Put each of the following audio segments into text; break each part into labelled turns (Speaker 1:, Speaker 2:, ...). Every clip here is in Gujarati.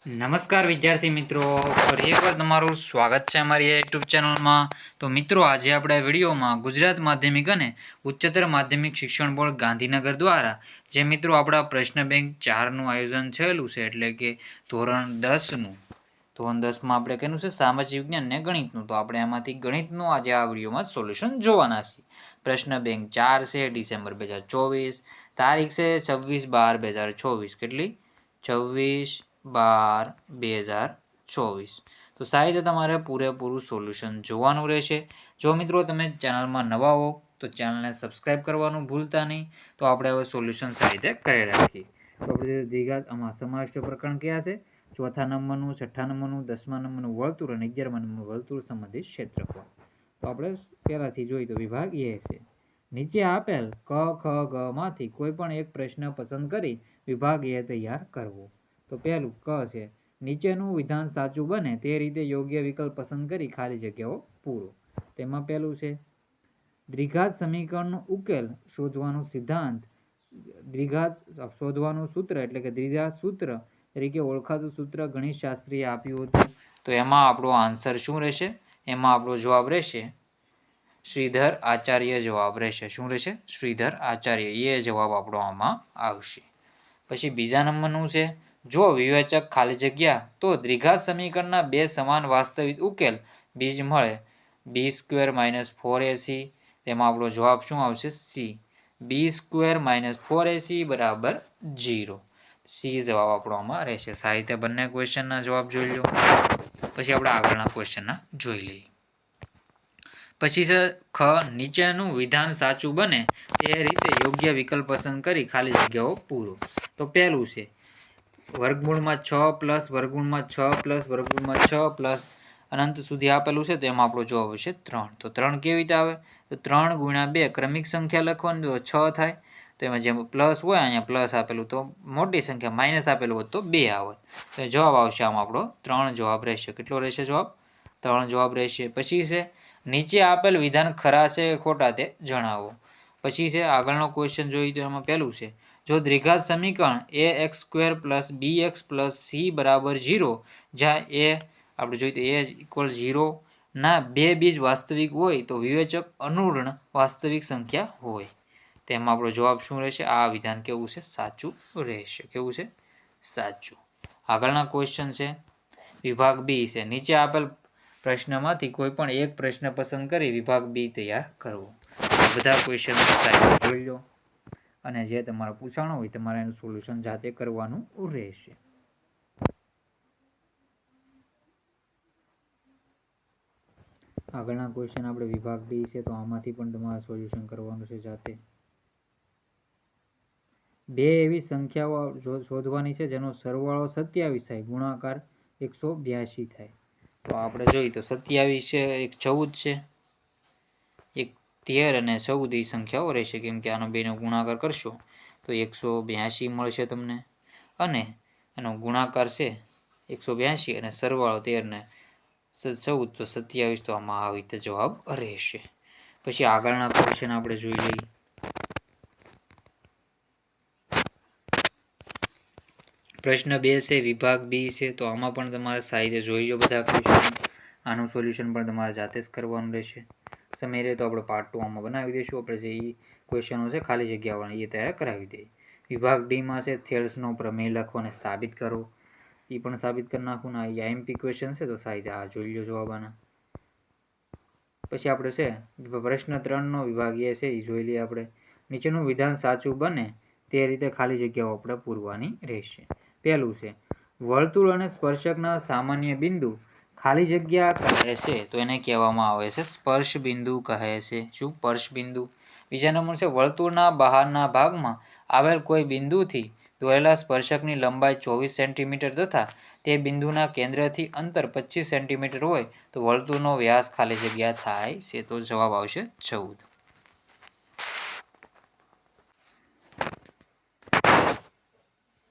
Speaker 1: નમસ્કાર વિદ્યાર્થી મિત્રો, ફરી એકવાર તમારું સ્વાગત છે અમારી યુટ્યુબ ચેનલમાં. તો મિત્રો, આજે આપણે વિડીયોમાં ગુજરાત માધ્યમિક અને ઉચ્ચતર માધ્યમિક શિક્ષણ બોર્ડ ગાંધીનગર દ્વારા જે મિત્રો આપણા પ્રશ્ન બેંક 4નું આયોજન થયેલું છે, એટલે કે ધોરણ 10નું. ધોરણ 10માં આપણે કેનું છે સામાજિક વિજ્ઞાન ને ગણિતનું. તો આપણે એમાંથી ગણિતનું આજે આ વિડીયોમાં સોલ્યુશન જોવાના છીએ. પ્રશ્ન બેંક 4 છે, ડિસેમ્બર 2024, તારીખ છે 26/12/2024. કેટલી? 26/12/2024. તો સાહેબ તમારે પૂરેપૂરું સોલ્યુશન જોવાનું રહેશે. જો મિત્રો તમે ચેનલમાં નવા હો તો ચેનલને સબસ્ક્રાઈબ કરવાનું ભૂલતા નહીં. તો આપણે હવે સોલ્યુશન સાહિત્ય કરી રાખીએ. તો આપણે દ્વિઘાત આમાં સમાવિષ્ટ પ્રકરણ કયા છે? ચોથા નંબરનું, છઠ્ઠા નંબરનું, 10મા નંબરનું વર્તુળ અને 11મા નંબરનું વર્તુળ સંબંધિત ક્ષેત્રફળ. તો આપણે પહેલાથી જોઈએ તો વિભાગ એ છે. નીચે આપેલ ક, ખ, ગ માંથી કોઈ પણ એક પ્રશ્ન પસંદ કરી વિભાગ એ તૈયાર કરવો. તો પહેલું ક છે. નીચેનું વિધાન સાચું બને તે રીતે યોગ્ય વિકલ્પ પસંદ કરી ખાલી જગ્યાઓ પૂરો. તેમાં પહેલું છે દ્વિઘાત સમીકરણનો ઉકેલ શોધવાનું સિદ્ધાંત. દ્વિઘાત શોધવાનું સૂત્ર એટલે કે દ્વિઘાત સૂત્ર તરીકે ઓળખાતું સૂત્ર ગણિતશાસ્ત્રીએ આપ્યું હતું. તો એમાં આપણો આન્સર શું રહેશે? એમાં આપણો જવાબ રહેશે શ્રીધર આચાર્ય જવાબ રહેશે. શું રહેશે? શ્રીધર આચાર્ય. એ જવાબ આપણો આમાં આવશે. પછી બીજા નંબરનું છે જો વિવેચક ખાલી જગ્યા તો દ્વિઘાત સમીકરણના બે સમાન વાસ્તવિક ઉકેલ બીજ મળે b² - 4ac. તેમાં આપણો જવાબ શું આવશે? સી. b² - 4ac બરાબર 0. સી જવાબ આપણો આમાં રહેશે. સાહિત્ય બંને ક્વેશ્ચનના જવાબ જોઈ લો. પછી આપણે આગળના ક્વેશ્ચનના જોઈ લઈએ. પછી છે ખ. નીચેનું વિધાન સાચું બને તે રીતે યોગ્ય વિકલ્પ પસંદ કરી ખાલી જગ્યાઓ પૂરો. તો પહેલું છે વર્ગમૂળમાં 6 પ્લસ વર્ગમૂળમાં 6 પ્લસ વર્ગમૂળમાં 6 પ્લસ અનંત સુધી આપેલું છે. તો એમાં આપણો જવાબ હશે 3. તો 3 કેવી રીતે આવે? તો 3 × 2 ક્રમિક સંખ્યા લખવાની તો 6 થાય. તો એમાં જેમ પ્લસ હોય અહીંયા પ્લસ આપેલું તો મોટી સંખ્યા, માઇનસ આપેલું હોત તો 2 આવત. તો જવાબ આવશે આમાં આપણો 3 જવાબ રહેશે. કેટલો રહેશે જવાબ? 3 જવાબ રહેશે. પછી છે નીચે આપેલ વિધાન ખરા છે ખોટા તે જણાવો. પછી છે આગળનો ક્વેશ્ચન જોઈએ તો એમાં પહેલું છે જો દ્વિઘાત સમીકરણ ax² + bx + c બરાબર 0 જ્યાં એ આપણે જોઈએ તો a = 0 ના બે બીજ વાસ્તવિક હોય તો વિવેચક અનુર્ણ વાસ્તવિક સંખ્યા હોય. તેમાં આપણો જવાબ શું રહેશે? આ વિધાન કેવું છે? સાચું રહેશે. કેવું છે? સાચું. આગળના ક્વેશ્ચન છે વિભાગ બી છે. નીચે આપેલ પ્રશ્નમાંથી કોઈ પણ એક પ્રશ્ન પસંદ કરી વિભાગ બી તૈયાર કરવો. બધા ક્વેશ્ચન જોઈ લો અને જે તમારે પૂછાણો હોય તમારે એનું સોલ્યુશન જાતે કરવાનું રહેશે. આગળના ક્વેશ્ચન આપણે વિભાગ બી છે તો આમાંથી પણ તમારે સોલ્યુશન કરવાનું છે જાતે. બે એવી સંખ્યાઓ શોધવાની છે જેનો સરવાળો 27 થાય ગુણાકાર 182 થાય. તો આપણે જોઈએ તો 27 છે, એક 14 છે, એક 13 અને 14 એ સંખ્યાઓ રહેશે. કેમ કે આનો બેનો ગુણાકાર કરશો તો 182 મળશે તમને અને એનો ગુણાકાર છે 182 અને સરવાળો 13 ને 14 તો 27. તો આમાં આવી રીતે જવાબ રહેશે. પછી આગળના ક્વેશ્ચન આપણે જોઈ લઈએ. પ્રશ્ન 2 છે વિભાગ બી છે. તો આમાં પણ તમારે સાહિત્ય જોઈ લો બધા ક્વેશ્ચન. આનું સોલ્યુશન પણ તમારે જાતે જ કરવાનું રહેશે. સમય રહે તો આપણે પાર્ટ 2 આમાં બનાવી દઈશું. આપણે જે ક્વેશ્ચનો છે ખાલી જગ્યાવાળા એ તૈયાર કરાવી દઈએ. વિભાગ ડીમાં છે થેલ્સનો પ્રમેય લખો અને સાબિત કરો. એ પણ સાબિત કરી નાખું. આ આઈએમપી ક્વેશ્ચન છે તો સાહિત્ય આ જોઈ લો જવાબ આના. પછી આપણે છે પ્રશ્ન 3નો વિભાગ એ છે એ જોઈ લઈએ આપણે. નીચેનું વિધાન સાચું બને તે રીતે ખાલી જગ્યાઓ આપણે પૂરવાની રહેશે. પહેલું છે વર્તુળ અને સ્પર્શકના સામાન્ય બિંદુ ખાલી જગ્યા કહે છે તો એને કહેવામાં આવે છે સ્પર્શ બિંદુ કહે છે. શું? સ્પર્શ બિંદુ. બીજા નંબર છે વર્તુળના બહારના ભાગમાં આવેલ કોઈ બિંદુથી દોરેલા સ્પર્શકની લંબાઈ 24 સેન્ટીમીટર તથા તે બિંદુના કેન્દ્રથી અંતર 25 સેન્ટીમીટર હોય તો વર્તુળનો વ્યાસ ખાલી જગ્યા થાય છે. તો જવાબ આવશે 14.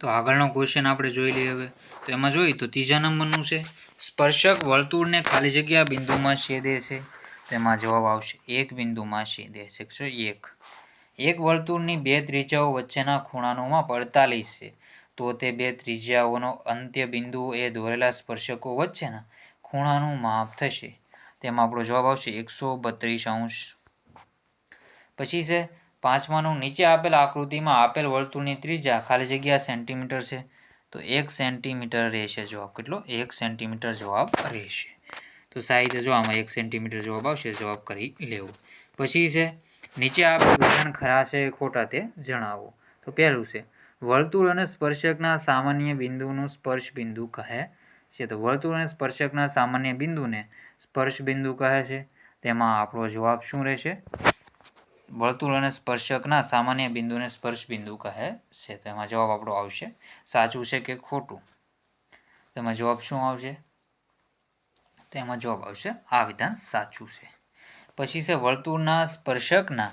Speaker 1: તો આગળનો ક્વેશ્ચન આપણે જોઈ લઈએ હવે. તો એમાં જોઈએ તો ત્રીજા નંબરનું છે સ્પર્શક વર્તુળને ખાલી જગ્યા બિંદુમાં છેદે છે. તેમાં જવાબ આવશે એક બિંદુમાં છેદે છે. શું? એક વર્તુળની બે ત્રિજ્યાઓ વચ્ચેના ખૂણાનું માપ 48 છે. તો તે બે ત્રિજ્યાઓનો અંત્ય બિંદુ એ દોરેલા સ્પર્શકો વચ્ચેના ખૂણાનું માપ થશે. તેમાં આપણો જવાબ આવશે 132°. પછી છે 5માનું, નીચે આપેલ આકૃતિમાં આપેલ વર્તુળની ત્રિજ્યા ખાલી જગ્યા સેન્ટીમીટર છે. તો 1 સેન્ટીમીટર રહેશે જવાબ. કેટલો? 1 સેન્ટીમીટર જવાબ રહેશે. તો સાહિત્ય જો આમાં 1 સેન્ટીમીટર જવાબ આવશે, જવાબ કરી લેવો. પછી છે નીચે આપેલ વિધાન ખરા છે ખોટા તે જણાવો. તો પહેલું છે વર્તુળ અને સ્પર્શકના સામાન્ય બિંદુનું સ્પર્શ બિંદુ કહે છે. તો વર્તુળ અને સ્પર્શકના સામાન્ય બિંદુને સ્પર્શ બિંદુ કહે છે. તેમાં આપણો જવાબ શું રહેશે? વર્તુળ અને સ્પર્શકના સામાન્ય બિંદુને સ્પર્શ બિંદુ કહે છે. તેમાં જવાબ આપણો આવશે સાચું છે કે ખોટું? તેમાં જવાબ શું આવશે? તેમાં જવાબ આવશે આ વિધાન સાચું છે. પછી છે વર્તુળના સ્પર્શકના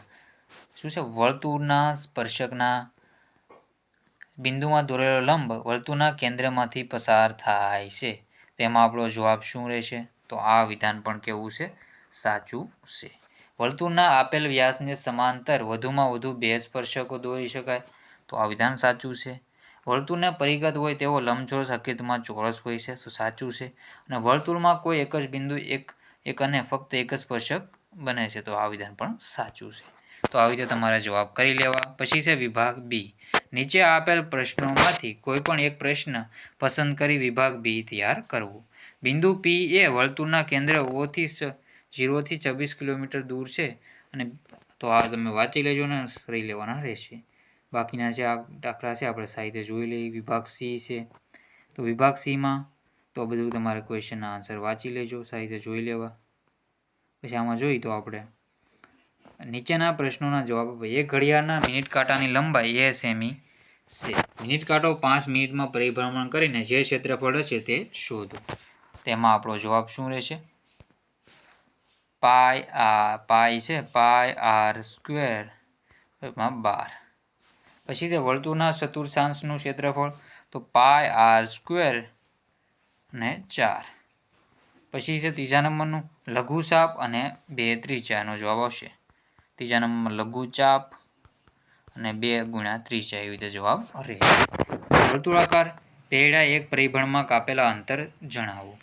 Speaker 1: શું છે? વર્તુળના સ્પર્શકના બિંદુમાં દોરેલો લંબ વર્તુળના કેન્દ્રમાંથી પસાર થાય છે. તેમાં આપણો જવાબ શું રહેશે? તો આ વિધાન પણ કેવું છે? સાચું છે. વર્તુળના આપેલ વ્યાસને સમાંતર વધુમાં વધુ 2 સ્પર્શકો દોરી શકાય. તો આ વિધાન સાચું છે. વર્તુળને પરિગત હોય તેવો લંબચોરસ હકીકતમાં ચોરસ હોય છે. તો સાચું છે. અને વર્તુળમાં કોઈ એક જ બિંદુ એક અને ફક્ત એક જ સ્પર્શક બને છે. તો આ વિધાન પણ સાચું છે. તો આવી રીતે તમારે જવાબ કરી લેવા. પછી છે વિભાગ બી. નીચે આપેલ પ્રશ્નોમાંથી કોઈ પણ એક પ્રશ્ન પસંદ કરી વિભાગ બી તૈયાર કરવો. બિંદુ પી એ વર્તુળના કેન્દ્ર ઓથી 0 થી 26 કિલોમીટર દૂર છે. અને તો આ તમે વાંચી લેજો ને કરી લેવાના રહેશે. બાકીના જે આ દાખલા છે આપણે સાહિત્ય જોઈ લઈએ. વિભાગ સી છે. તો વિભાગ સીમાં તો બધું તમારે ક્વેશ્ચનના આન્સર વાંચી લેજો, સાહિત્ય જોઈ લેવા. પછી આમાં જોઈએ તો આપણે નીચેના પ્રશ્નોના જવાબ આપો. એક ઘડિયાળના મિનિટ કાંટાની લંબાઈ એ સેમી છે. મિનિટ કાંટો 5 મિનિટમાં પરિભ્રમણ કરીને જે ક્ષેત્રફળ હશે તે શોધો. તેમાં આપણો જવાબ શું રહેશે? પાઈ છે પાઈ આર સ્ક્વેર માં 12. પછી છે વર્તુળના ચતુર્થાંશનું ક્ષેત્રફળ. તો પાઈ આર સ્ક્વેર અને 4. પછી છે ત્રીજા નંબરનું લઘુચાપ અને 2 ત્રિજ્યાનો જવાબ આવશે. ત્રીજા નંબરમાં લઘુચાપ અને 2 × ત્રિજ્યા એવી રીતે જવાબ રહે. વર્તુળાકાર પૈડા એક પરિભ્રમણમાં કાપેલા અંતર જણાવો.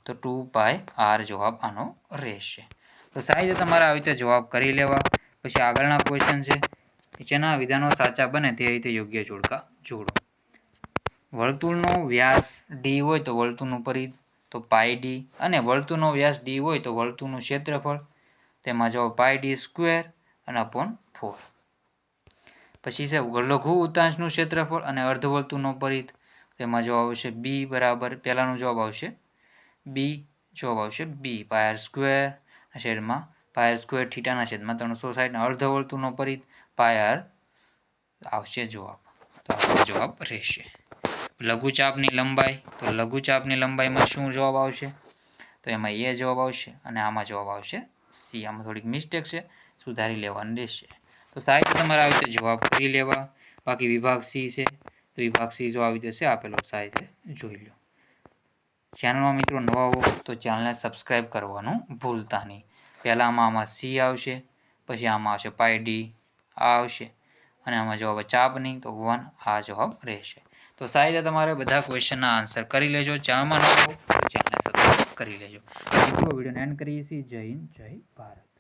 Speaker 1: તો 2πr જવાબ આનો રહેશે. તો સાહિત્ય તમારે આવી રીતે જવાબ કરી લેવા. પછી આગળના ક્વેશ્ચન છે નીચેના વિધાનો સાચા બને તે રીતે યોગ્ય જોડકા જોડો. વર્તુળનો વ્યાસ ડી હોય તો વર્તુળનું પરિઘ તો પાઈ ડી, અને વર્તુળનો વ્યાસ ડી હોય તો વર્તુળનું ક્ષેત્રફળ. તેમાં જવાબ પાઈ ડી સ્ક્વેર અને અપોન 4. પછી છે લઘુ ઉતાંશનું ક્ષેત્રફળ અને અર્ધવર્તુળનો પરિઘ. તેમાં જવાબ આવશે બી બરાબર. પહેલાનો જવાબ આવશે બી. જવાબ આવશે બી પાઈ આર સ્ક્વેર છેદમાં પાઈ આર સ્ક્વેર થીટાના છેદમાં 360 અર્ધવર્તુળનો પરિઘ પાઈ આર આવશે જવાબ. તો આ જવાબ રહેશે. લઘુચાપની લંબાઈ. તો લઘુચાપની લંબાઈમાં શું જવાબ આવશે? તો એમાં એ જવાબ આવશે અને આમાં જવાબ આવશે સી. આમાં થોડીક મિસ્ટેક છે, સુધારી લેવાની રહેશે. તો સાહિત્ય તમારે આવી રીતે જવાબ કરી લેવા. બાકી વિભાગ સી છે તો વિભાગ સી જો આવી રીતે છે આપેલો સાહિત્ય જોઈ લો. ચેનલમાં મિત્રો નવા હો તો ચેનલને સબસ્ક્રાઈબ કરવાનું ભૂલતા નહીં. પહેલાંમાં આમાં સી આવશે, પછી આમાં આવશે પાઈ ડી, આ આવશે અને આમાં જવાબ ચાપની તો 1 આ જવાબ રહેશે. તો સાહિત્ય તમારે બધા ક્વેશ્ચનના આન્સર કરી લેજો. ચેનલમાં નવા હો ચેનલને સબસ્ક્રાઈબ કરી લેજો. મિત્રો વિડીયોને એન્ડ કરીએ છીએ. જય હિન્દ, જય ભારત.